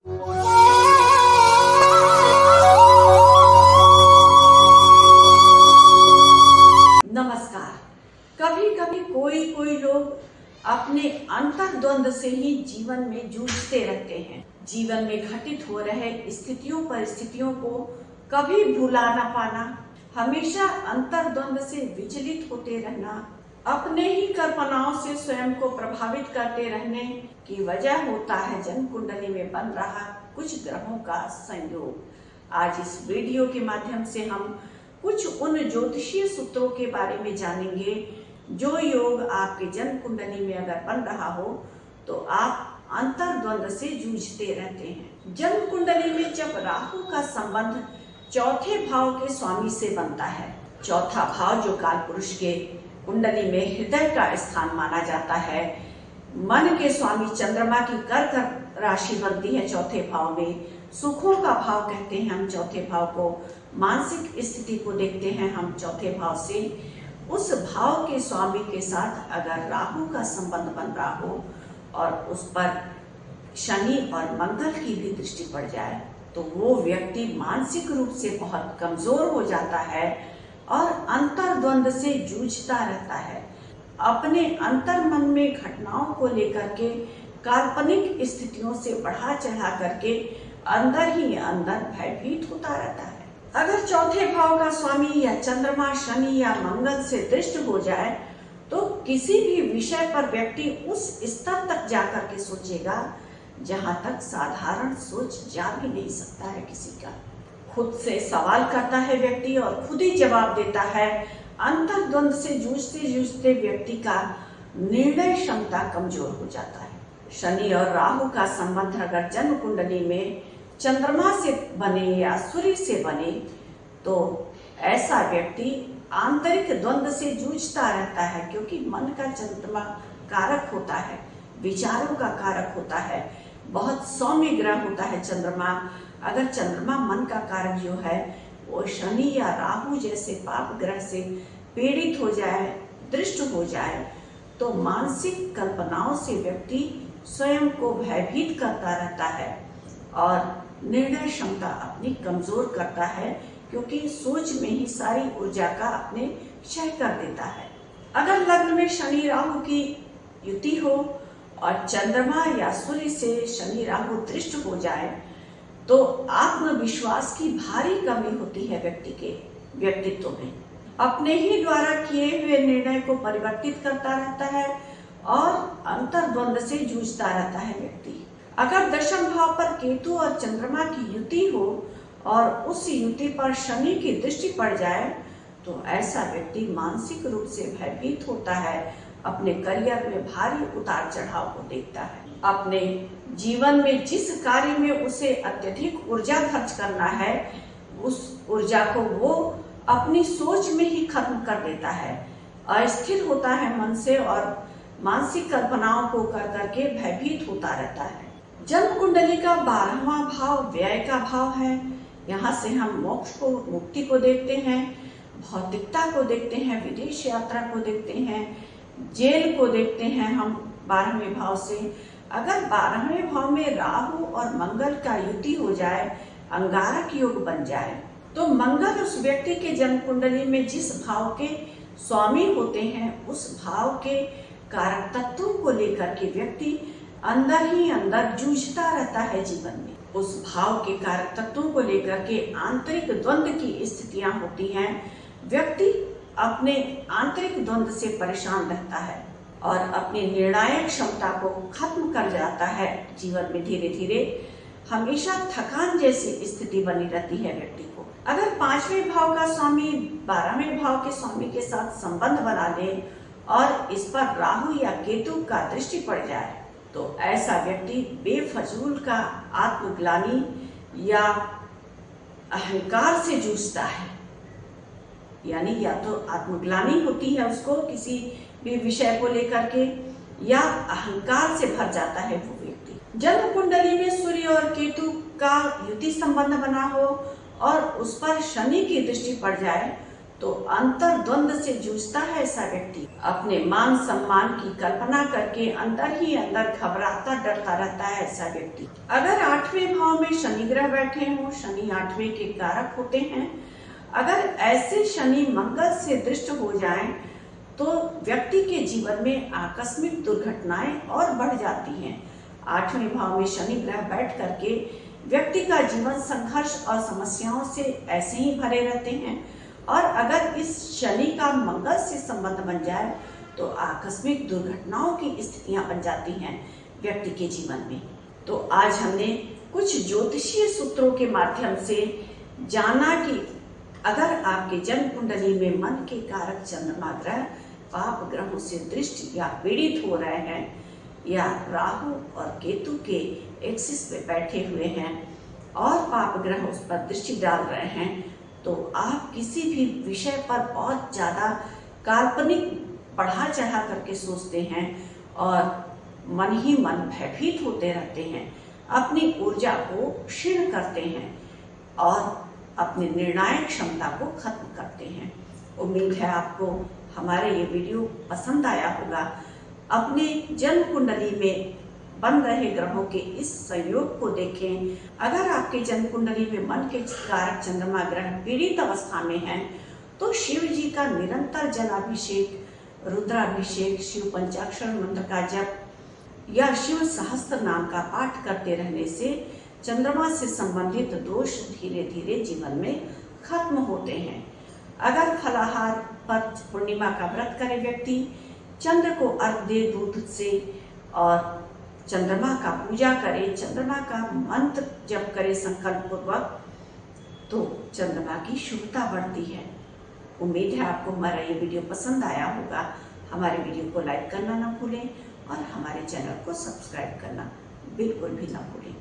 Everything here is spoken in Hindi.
नमस्कार। कभी कभी कोई लोग अपने अंतर्द्वंद से ही जीवन में जूझते रहते हैं। जीवन में घटित हो रहे स्थितियों परिस्थितियों को कभी भुला न पाना, हमेशा अंतर्द्वंद से विचलित होते रहना, अपने ही कल्पनाओं से स्वयं को प्रभावित करते रहने की वजह होता है जन्म कुंडली में बन रहा कुछ ग्रहों का संयोग। आज इस वीडियो के माध्यम से हम कुछ उन ज्योतिषीय सूत्रों के बारे में जानेंगे जो योग आपके जन्म कुंडली में अगर बन रहा हो तो आप अंतर्द्वंद से जूझते रहते हैं। जन्म कुंडली में जब राहु का संबंध चौथे भाव के स्वामी से बनता है, चौथा भाव जो काल पुरुष के कुंडली में हृदय का स्थान माना जाता है, मन के स्वामी चंद्रमा की कर्क राशि बनती है चौथे भाव में, सुखों का भाव कहते हैं हम चौथे भाव को, मानसिक स्थिति को देखते हैं हम चौथे भाव से। उस भाव के स्वामी के साथ अगर राहु का संबंध बन रहा हो और उस पर शनि और मंगल की भी दृष्टि पड़ जाए तो वो व्यक्ति मानसिक रूप से बहुत कमजोर हो जाता है और अंतर्द्वंद से जूझता रहता है। अपने अंतर मन में घटनाओं को लेकर के काल्पनिक स्थितियों से बढ़ा चढ़ा करके अंदर ही अंदर भयभीत होता रहता है। अगर चौथे भाव का स्वामी या चंद्रमा शनि या मंगल से दृष्ट हो जाए तो किसी भी विषय पर व्यक्ति उस स्तर तक जाकर के सोचेगा जहां तक साधारण सोच जा भी नहीं सकता है किसी का। खुद से सवाल करता है व्यक्ति और खुद ही जवाब देता है। अंतर्द्वंद से जूझते जूझते व्यक्ति का निर्णय क्षमता कमजोर हो जाता है। शनि और राहु का संबंध अगर जन्म कुंडली में चंद्रमा से बने या सूर्य से बने तो ऐसा व्यक्ति आंतरिक द्वंद से जूझता रहता है, क्योंकि मन का चंद्रमा कारक होता है, विचारों का कारक होता है, बहुत सौम्य ग्रह होता है चंद्रमा। अगर चंद्रमा मन का कारक जो है वो शनि या राहु जैसे पाप ग्रह से पीड़ित हो जाए, दृष्ट हो जाए तो मानसिक कल्पनाओं से व्यक्ति स्वयं को भयभीत करता रहता है और निर्णय क्षमता अपनी कमजोर करता है, क्योंकि सोच में ही सारी ऊर्जा का अपने क्षय कर देता है। अगर लग्न में शनि राहु की युति हो और चंद्रमा या सूर्य से शनि राहु दृष्ट हो जाए तो आत्मविश्वास की भारी कमी होती है व्यक्ति के व्यक्तित्व में। अपने ही द्वारा किए हुए निर्णय को परिवर्तित करता रहता है और अंतर्द्वंद से जूझता रहता है व्यक्ति। अगर दशम भाव पर केतु और चंद्रमा की युति हो और उस युति पर शनि की दृष्टि पड़ जाए तो ऐसा व्यक्ति मानसिक रूप से भयभीत होता है, अपने करियर में भारी उतार चढ़ाव को देखता है। अपने जीवन में जिस कार्य में उसे अत्यधिक ऊर्जा खर्च करना है उस ऊर्जा को वो अपनी सोच में ही खत्म कर देता है, अस्थिर होता है मन से और मानसिक कल्पनाओं को कर करके भयभीत होता रहता है। जन्म कुंडली का 12वां भाव व्यय का भाव है। यहाँ से हम मोक्ष को, मुक्ति को देखते हैं, भौतिकता को देखते हैं, विदेश यात्रा को देखते हैं, जेल को देखते हैं हम 12वें भाव से। अगर 12वें भाव में राहु और मंगल का युति हो जाए, अंगारक योग बन जाए, तो मंगल उस व्यक्ति के जन्म कुंडली में जिस भाव के स्वामी होते हैं उस भाव के कारक तत्वों को लेकर के व्यक्ति अंदर ही अंदर जूझता रहता है जीवन में। उस भाव के कारक तत्वों को लेकर के आंतरिक द्वंद की स्थितियां होती हैं। व्यक्ति अपने आंतरिक द्वंद से परेशान रहता है और अपनी निर्णायक क्षमता को खत्म कर जाता है। जीवन में धीरे धीरे हमेशा थकान जैसी स्थिति बनी रहती है व्यक्ति को। अगर 5वें भाव का स्वामी 12वें भाव के स्वामी के साथ संबंध बना ले और इस पर राहु या केतु का दृष्टि पड़ जाए तो ऐसा व्यक्ति बेफजूल का आत्मग्लानि या अहंकार से जूझता है। यानी या तो आत्मग्लानि होती है उसको किसी भी विषय को लेकर के या अहंकार से भर जाता है वो व्यक्ति। जन्म कुंडली में सूर्य और केतु का युति संबंध बना हो और उस पर शनि की दृष्टि पड़ जाए तो अंतर्द्वंद से जूझता है ऐसा व्यक्ति। अपने मान सम्मान की कल्पना करके अंदर ही अंदर घबराता डरता रहता है ऐसा व्यक्ति। अगर 8वें भाव में शनि ग्रह बैठे हों, शनि 8वें के कारक होते हैं, अगर ऐसे शनि मंगल से दृष्ट हो जाएं तो व्यक्ति के जीवन में आकस्मिक दुर्घटनाएं और बढ़ जाती हैं। 8वें भाव में शनि ग्रह बैठ करके व्यक्ति का जीवन संघर्ष और समस्याओं से ऐसे ही भरे रहते हैं, और अगर इस शनि का मंगल से संबंध बन जाए तो आकस्मिक दुर्घटनाओं की स्थितियां बन जाती हैं व्यक्ति के जीवन में। तो आज हमने कुछ ज्योतिषीय सूत्रों के माध्यम से जाना कि अगर आपके जन्म कुंडली में मन के कारक चंद्रमा ग्रह पाप ग्रहों से दृष्ट या पीड़ित हो रहे हैं, या राहु और केतु के एक्सिस पे बैठे हुए हैं और पाप ग्रह उस पर दृष्टि डाल रहे हैं, तो आप किसी भी विषय पर बहुत ज़्यादा काल्पनिक बढ़ा चढ़ा करके सोचते हैं और मन ही मन भयभीत होते रहते हैं, अपनी ऊर्जा को क्षीण करते हैं और अपनी निर्णायक क्षमता को खत्म करते हैं। उम्मीद है आपको हमारे ये वीडियो पसंद आया होगा। अपने जन्म कुंडली में बन रहे ग्रहों के इस संयोग को देखें। अगर आपके जन्म कुंडली में मन के कारक चंद्रमा ग्रह पीड़ित अवस्था में है तो शिव जी का निरंतर जलाभिषेक, रुद्राभिषेक, शिव पंचाक्षर मंत्र का जप या शिव सहस्त्र नाम का पाठ करते रहने से चंद्रमा से संबंधित दोष धीरे धीरे जीवन में खत्म होते हैं। अगर फलाहार पर पूर्णिमा का व्रत करे व्यक्ति, चंद्र को अर्घ दे दूध से और चंद्रमा का पूजा करे, चंद्रमा का मंत्र जप करे संकल्प पूर्वक, तो चंद्रमा की शुभता बढ़ती है। उम्मीद है आपको हमारा ये वीडियो पसंद आया होगा। हमारे वीडियो को लाइक करना ना भूलें और हमारे चैनल को सब्सक्राइब करना बिल्कुल भी ना भूलें।